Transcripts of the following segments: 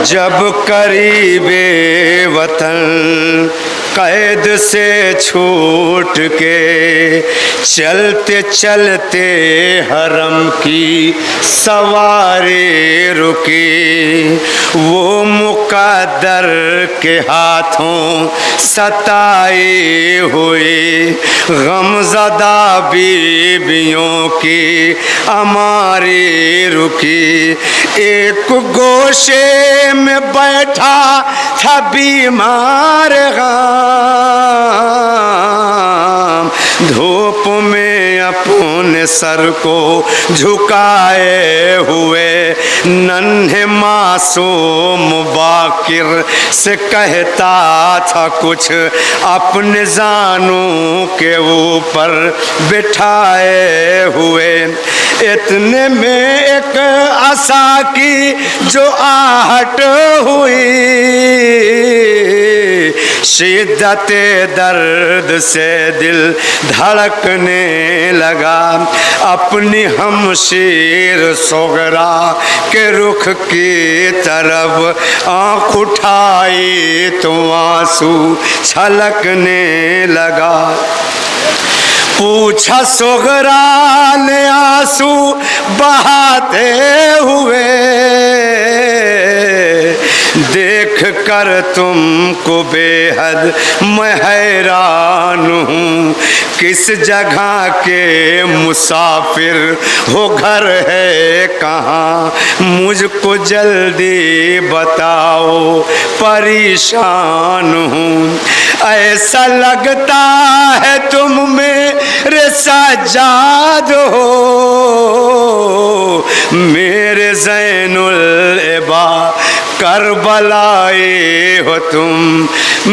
जब करीबे वतन कैद से छूट के चलते चलते हरम की सवारी रुकी, वो मुकद्दर के हाथों सताई हुई गमज़दा बीवियों की अमारी रुकी। एक गोशे में बैठा था बीमार गाम, धूप में अपने सर को झुकाए हुए नन्हे मासूम बाकिर से कहता था कुछ अपने जानों के ऊपर बिठाए हुए। इतने में एक आशा की जो आहट हुई, शिद्दते दर्द से दिल धड़कने लगा। अपनी हमशीर सोगरा के रुख की तरफ आँख उठाई तो आंसू छलकने लगा। पूछा सोगरा ने आंसू बहाते हुए, देख कर तुमको बेहद मैं हैरान हूँ, किस जगह के मुसाफिर हो, घर है कहाँ, मुझको जल्दी बताओ परेशान हूँ। ऐसा लगता है तुम मेरे सज्जाद हो, मेरे ज़ैनुल इबा करबलाई हो तुम,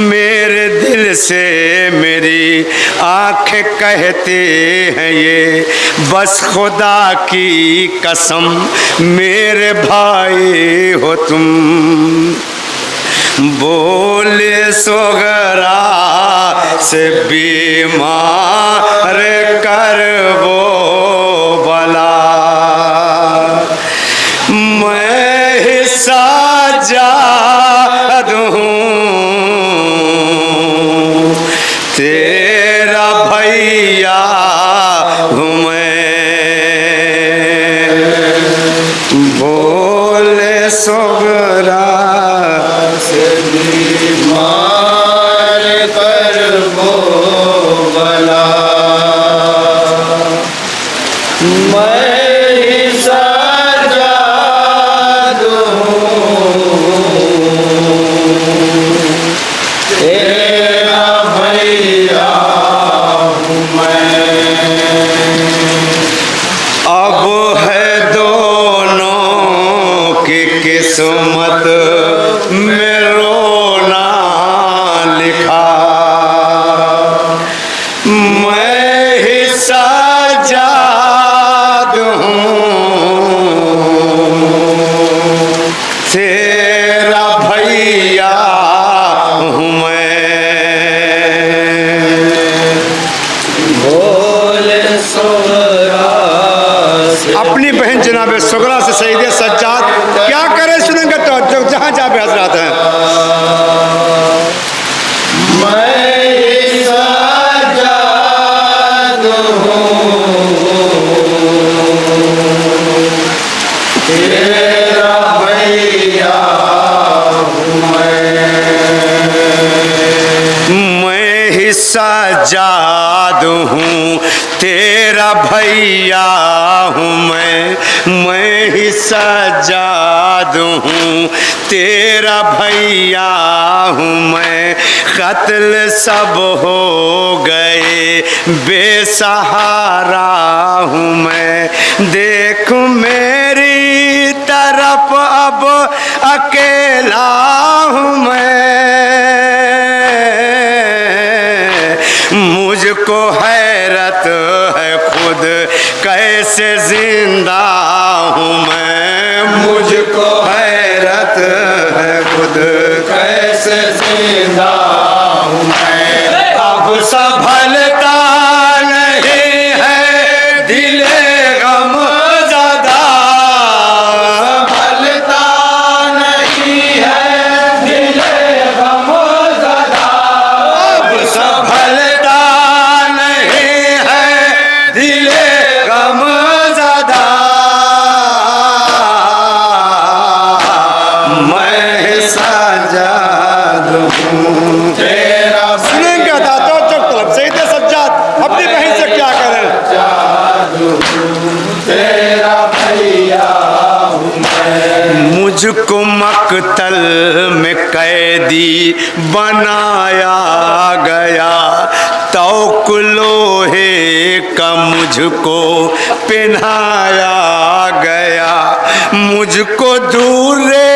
मेरे दिल से मेरी आँखें कहती हैं ये, बस खुदा की कसम मेरे भाई हो तुम। बोले सोगरा से बीमार कर वो भला, मैं हिस्सा जाद हूँ, तेरा भैया हूँ मैं। बोले सोगरा से बीमार कर वो भला, मैं हिस्सा जाद हूँ, तेरा भैया हूँ मैं। अब है दोनों की किस्मत में रोना लिखा, मैं हिस्सा जाद हूँ, तेरा भैया हूँ मैं। बोले सोगरा से अपनी बहन जनाब सोगरा से सईद सज्जाद क्या करे सुनेंगे तो जहाँ जहाँ पे हजरात हैं। मैं सज्जाद हूँ, तेरा भैया हूँ मैं हिस्सा जाद हूँ, तेरा भैया हूँ मैं हिस्सा जाद हूँ, तेरा भैया हूँ मैं। कत्ल सब हो गए बेसहारा हूँ मैं, देख मेरी तरफ अब अकेला हूँ मैं। मुझको हैरत है खुद कैसे जिंदा हूँ मैं, मुझको हैरत है खुद कैसे जिंदा हूँ मैं। अब संभलता नहीं है दिले गम ज़दा, संभलता नहीं है हूँ तेरा। सुनेंगे दाता चौक तलब सईद सज्जाद अपनी बहन से क्या करें। तेरा भैया मुझको मकतल में कैदी बनाया गया, तौक लोहे का मुझको पहनाया गया, मुझको दूरे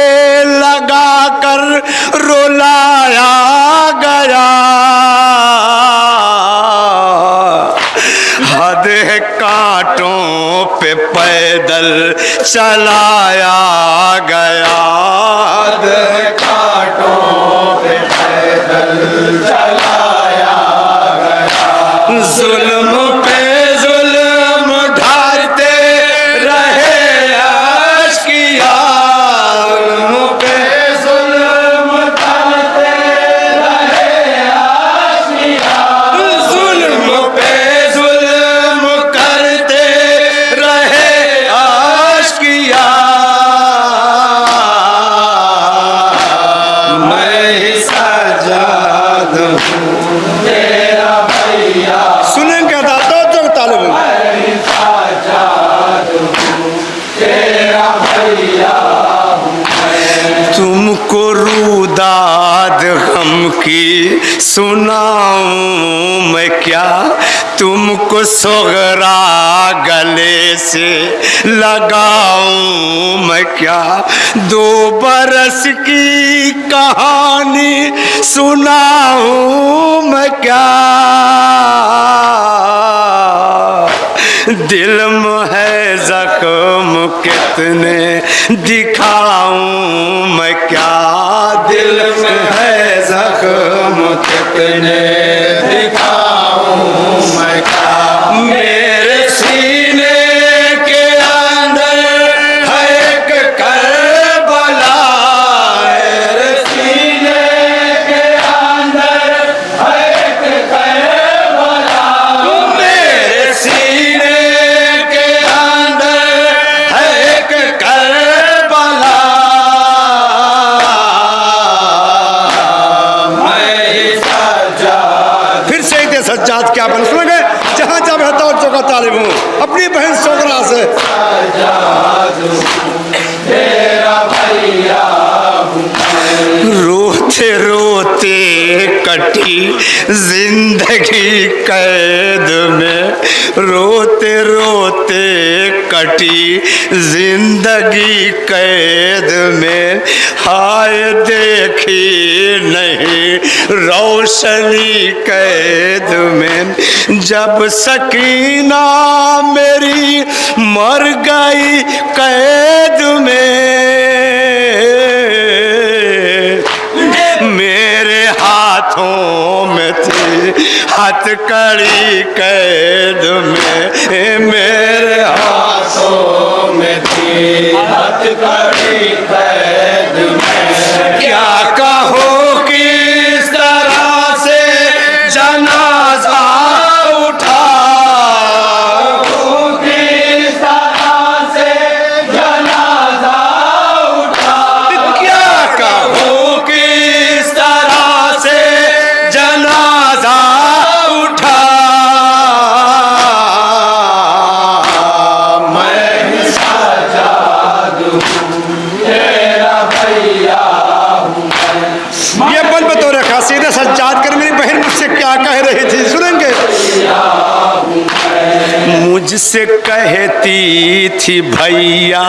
लगा कर रुलाया गया, हद है कांटों पे पैदल चलाया गया, हद है कांटों पे पैदल चलाया गया, जुल्म पे जुल्म ढालते रहे अश्किया, जुल्म पे जुल्म ढालते रहे अश्किया, जुल्म पे जुल्म करते रहे अश्किया, मैं ही सज्जाद हूँ तेरा भैया। सुनेंगे दाता जो तालिब तेरा भैया। तुमको रूदाद गम की सुनाऊं मैं क्या, तुमको सोगरा गले से लगाऊं मैं क्या, 2 बरस की कहानी सुनाऊं मैं क्या, दिल में है जख्म कितने दिखाऊं मैं क्या, दिल में है जख्म कितने दिखाऊं मैं क्या, मेरे सीने के अंदर है एक करबला, मेरे सीने के अंदर है एक करबला, मेरे सीने के अंदर है एक करबला, मैं सज्जाद। फिर सईद सज्जाद क्या बन सुनेंगे, जहाँ जब रहता हूँ चौका तालिब हूँ अपनी बहन सोगरा से। रोते रोते कटी जिंदगी कैद में, रोते रोते कटी जिंदगी कैद में, हाय देखी नहीं रोशनी कैद में, जब सकीना मेरी मर गई कैद में, मेरे हाथों में थी हथकड़ी कैद में, मेरे हाथों में थी हथकड़ी कैद में, क्या कहो किस तरह से जनाजा उठा, किस तरह से जनाजा उठा, क्या कहो किस तरह से जनाजा उठा, मैं सज्जाद हूँ तेरा भैया हूँ। ये बल बतौर खासियत सज्जाद कर मेरी बहन मुझसे क्या कह रही थी सुनेंगे। मुझसे कहती थी भैया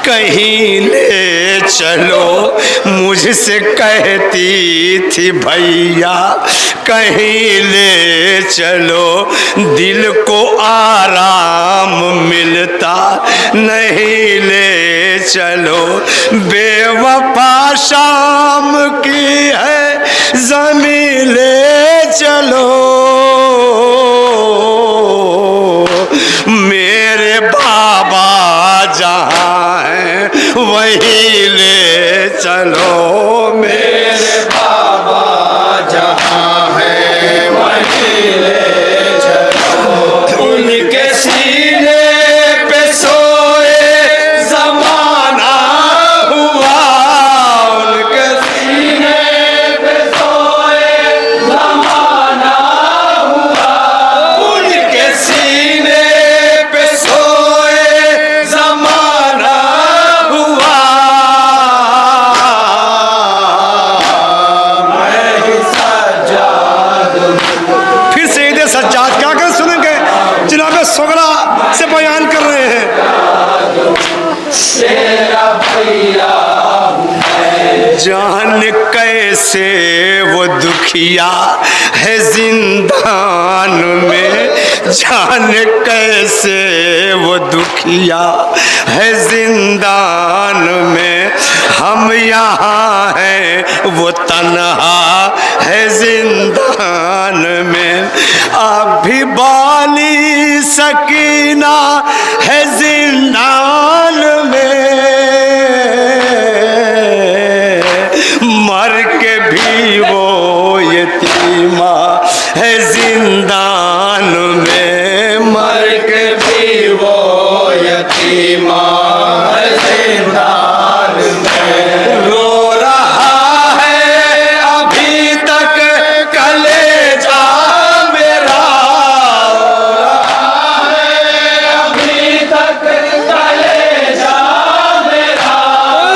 कहीं ले चलो, मुझसे कहती थी भैया कहीं ले चलो, दिल को आराम मिलता नहीं ले चलो, बेवफा शाम की है ज़मीं ले चलो, मेरे बाबा जहाँ हैं वहीं ले चलो, मेरे बाबा जहाँ हैं वहीं ले चलो, उनके सीने पे सोए जमाना हुआ, उनके सीने पे सोए जान कैसे वो दुखिया है जिंदान में, जान कैसे वो दुखिया है जिंदान में। हम यहाँ हैं वो तन्हा है जिंदान में। अभी बाली सकीना है जिंदान में, मर के भी वो यतीमा है जिंदान में, मर के भी वो यतीमा है जिंदान में। रो रहा है अभी तक कलेजा मेरा, रो रहा है अभी तक कलेजा मेरा,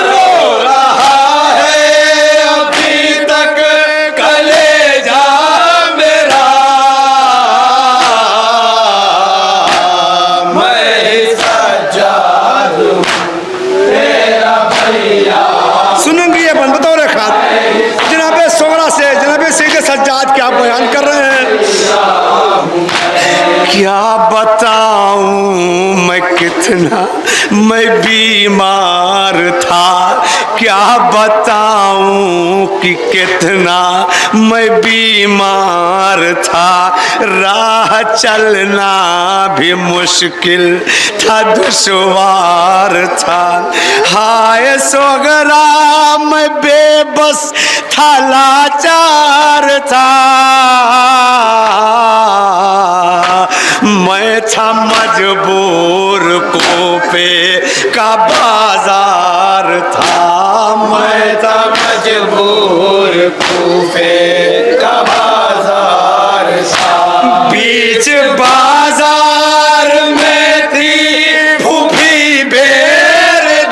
रो रहा है अभी तक कलेजा मेरा। मैं सज्जाद हूँ तेरा भैया। सुनेंगे ये बंद बताओ रे खात जनाबे सोगरा से जनाबे सैयद सज्जाद क्या बयान कर रहे हैं। क्या बताऊं मैं कितना मैं बीमार था, क्या बताऊं कि कितना मैं बीमार था। राह चलना भी मुश्किल था, दुश्वार था। हाय सोगरा मैं बेबस था, लाचार था। मैं था मजबूर कोफे का बाजार था, मैं था मजबूर कोफे का बाजार था। बीच बाजार में थी फूफी बेरदार,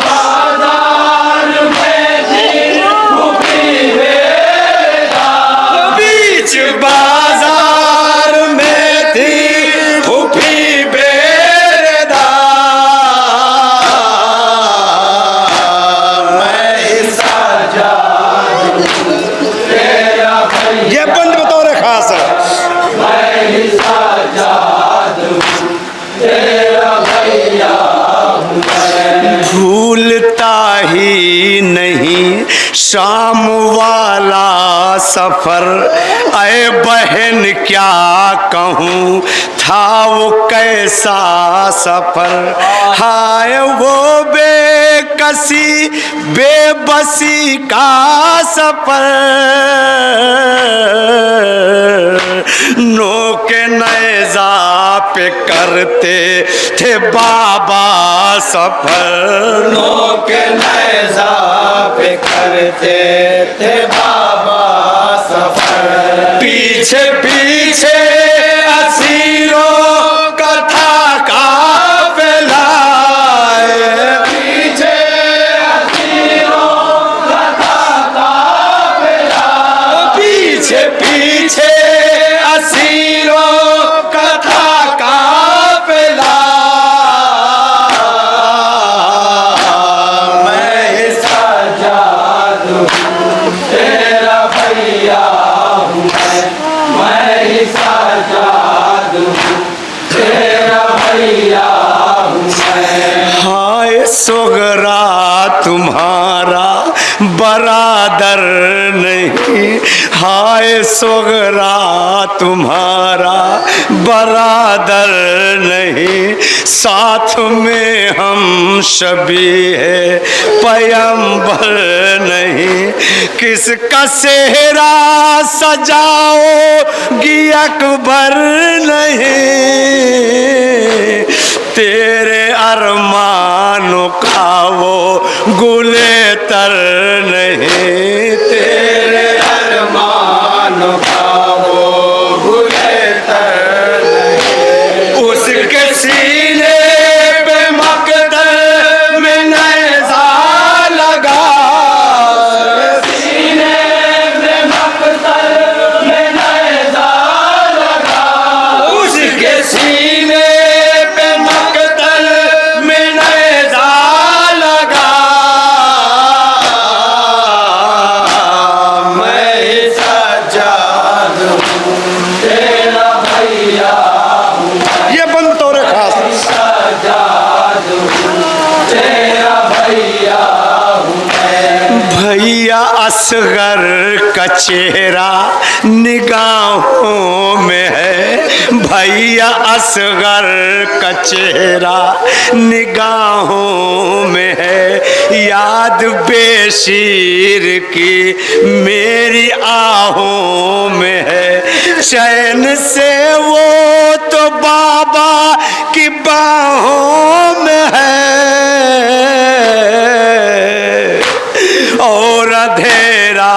बाजार में थी फूफी बेरदार, बीच बाजार में थी फूफी बेरदार। मैं सज्जाद तेरा भैया। ये बंद बताओ रे खास। मैं सज्जाद तेरा भैया। भूलता ही नहीं शाम वाला सफर, ऐ बहन क्या कहूँ था वो कैसा सफर। हाय वो बेकसी बेबसी का सफर, नोके नेज़ा पे करते थे बाबा सफर, नोके नेज़ा पे करते थे बाबा सफर। पीछे पीछे असीरों का था काफिला, पीछे असीरों का था काफिला, पीछे पीछे असीरों का था काफिला। मैं सज्जाद हूँ तेरा भैया हूँ, मैं सज्जाद हूँ तेरा भैया हूँ। हाय सोगरा तुम्हारा बरादर नहीं, हाय सोगरा तुम्हारा बरादर नहीं। साथ में हम शबी है पैगंबर नहीं, किसका सेहरा सजाओगी अकबर नहीं। तेरे अरमानों का वो गुले तर नहीं, तेरे अरमानों का वो गुले तर नहीं। उसके सीने पे मकदर में नेज़ा लगा, सीने पे मकदर में नेज़ा लगा, उसके सीने पे मकदर में नेज़ा लगा। असगर का चेहरा निगाहों में है, भैया असगर का चेहरा निगाहों में है, याद बेशीर की मेरी आहों में है, चैन से वो तो बाबा की बाहों में है, और अंधेरा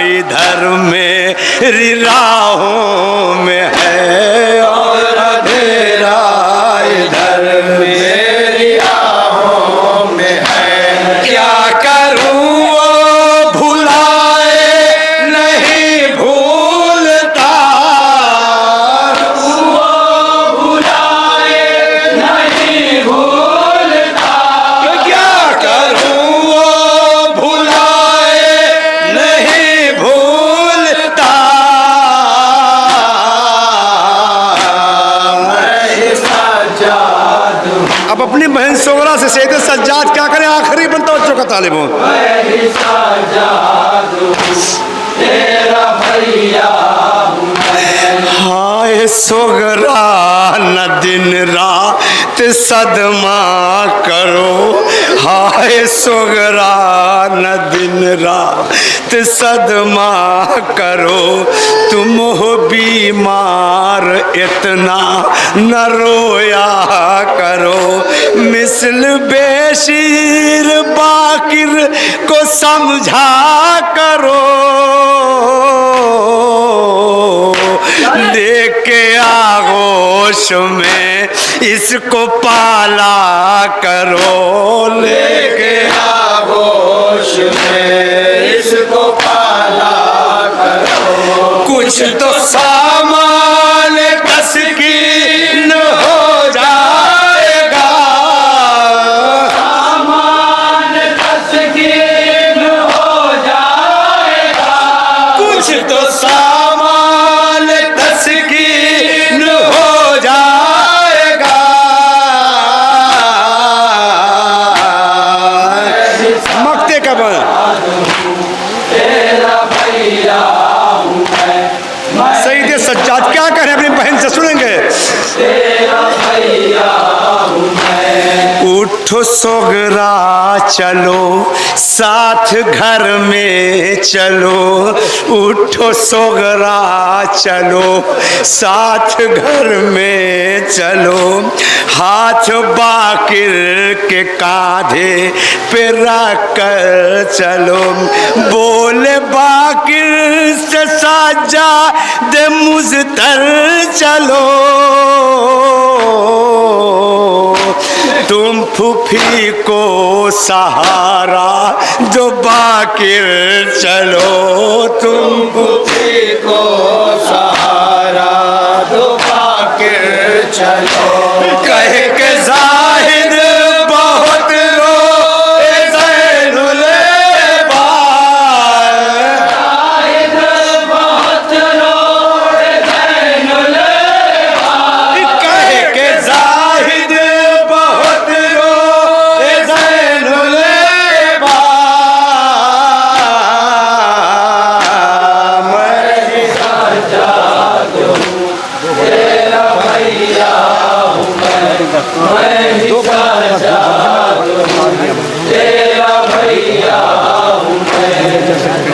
इधर मेरी राहों में है, और अंधेरा इधर मेरी राहों में है। क्या करूं वो भुलाए नहीं भूलता, वो भुलाए नहीं भूलता, क्या करूं वो भुलाए नहीं भूलता, मैं सज्जाद। अब अपनी बहन सोगरा से सैयद सज्जाद क्या करें, आखिरी बनता बच्चों का तालिब हो। मैं सज्जाद तेरा भैया हाय सोगरा न दिन रात सदमा करो, हाय सोगरा न दिन रात सदमा करो, तुम हो बीमार इतना न रोया करो, मिसल बेशीर बाकिर को समझा करो, देख के आगोश में इसको पाला करो, लेके आगोश में इसको पाला करो, कुछ तो सामान तस्कीन हो जाएगा, सामान तस्कीन हो जाएगा, कुछ तो सामान तस्कीन हो जाएगा, मक्ते का सईद सज्जाद क्या कह रहे हैं अपनी बहन से, सुनेंगे। उठो सोगरा चलो साथ घर में चलो, उठो सोगरा चलो साथ घर में चलो, हाथ बाकिर के कांधे पे रख कर चलो, बोले बाकिर से साजा दे मुझतर चलो, तुम फूफी को सहारा जो बाकिर चलो, तुम फूफी को सहारा जो बाकिर चलो,